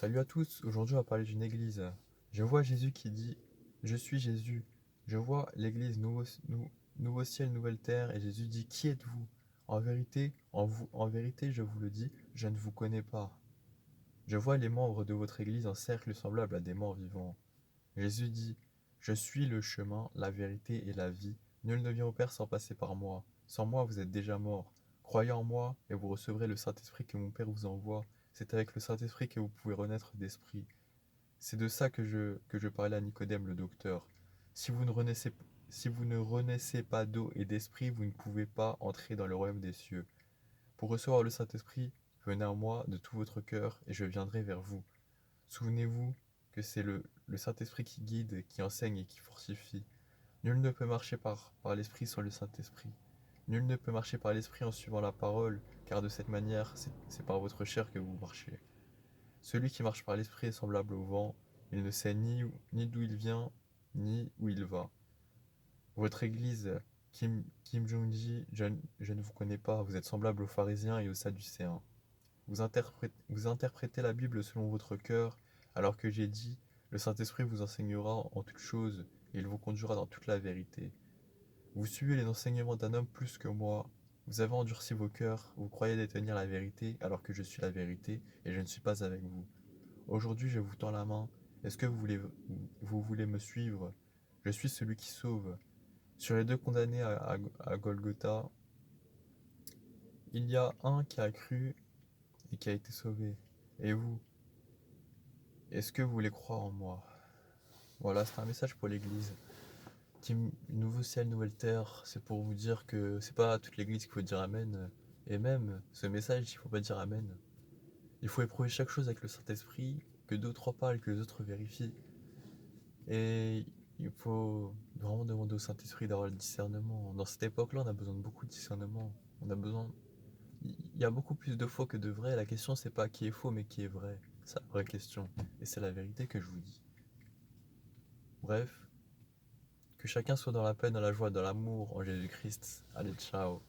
Salut à tous, aujourd'hui on va parler d'une église. Je vois Jésus qui dit, je suis Jésus. Je vois l'église nouveau ciel, nouvelle terre, et Jésus dit, qui êtes-vous? En vérité, je vous le dis, je ne vous connais pas. Je vois les membres de votre église en cercle semblable à des morts vivants. Jésus dit, je suis le chemin, la vérité et la vie. Nul ne vient au Père sans passer par moi. Sans moi, vous êtes déjà morts. Croyez en moi et vous recevrez le Saint-Esprit que mon Père vous envoie. C'est avec le Saint-Esprit que vous pouvez renaître d'esprit. C'est de ça que je parlais à Nicodème le docteur. Si vous ne renaissez, si vous ne renaissez pas d'eau et d'esprit, vous ne pouvez pas entrer dans le royaume des cieux. Pour recevoir le Saint-Esprit, venez à moi de tout votre cœur et je viendrai vers vous. Souvenez-vous que c'est le Saint-Esprit qui guide, qui enseigne et qui fortifie. Nul ne peut marcher par l'Esprit sans le Saint-Esprit. Nul ne peut marcher par l'Esprit en suivant la parole, car de cette manière, c'est par votre chair que vous marchez. Celui qui marche par l'Esprit est semblable au vent. Il ne sait ni d'où il vient, ni où il va. Votre église, Kim Jong-ji, je ne vous connais pas. Vous êtes semblable aux pharisiens et aux sadducéens. Vous interprétez la Bible selon votre cœur, alors que j'ai dit, le Saint-Esprit vous enseignera en toutes choses, et il vous conduira dans toute la vérité. Vous suivez les enseignements d'un homme plus que moi. Vous avez endurci vos cœurs, vous croyez détenir la vérité, alors que je suis la vérité, et je ne suis pas avec vous. Aujourd'hui, je vous tends la main. Est-ce que vous voulez me suivre? Je suis celui qui sauve. Sur les deux condamnés à Golgotha, il y a un qui a cru et qui a été sauvé. Et vous, est-ce que vous voulez croire en moi? Voilà, c'est un message pour l'église. Team Nouveau ciel, nouvelle terre, c'est pour vous dire que c'est pas à toute l'église qu'il faut dire Amen. Et même, ce message, il faut pas dire Amen. Il faut éprouver chaque chose avec le Saint-Esprit, que d'autres en parlent, que les autres vérifient. Et il faut vraiment demander au Saint-Esprit d'avoir le discernement. Dans cette époque-là, on a besoin de beaucoup de discernement. On a besoin. Il y a beaucoup plus de faux que de vrai. La question, c'est pas qui est faux, mais qui est vrai. C'est la vraie question. Et c'est la vérité que je vous dis. Bref, que chacun soit dans la paix, dans la joie, dans l'amour en Jésus-Christ. Allez, ciao.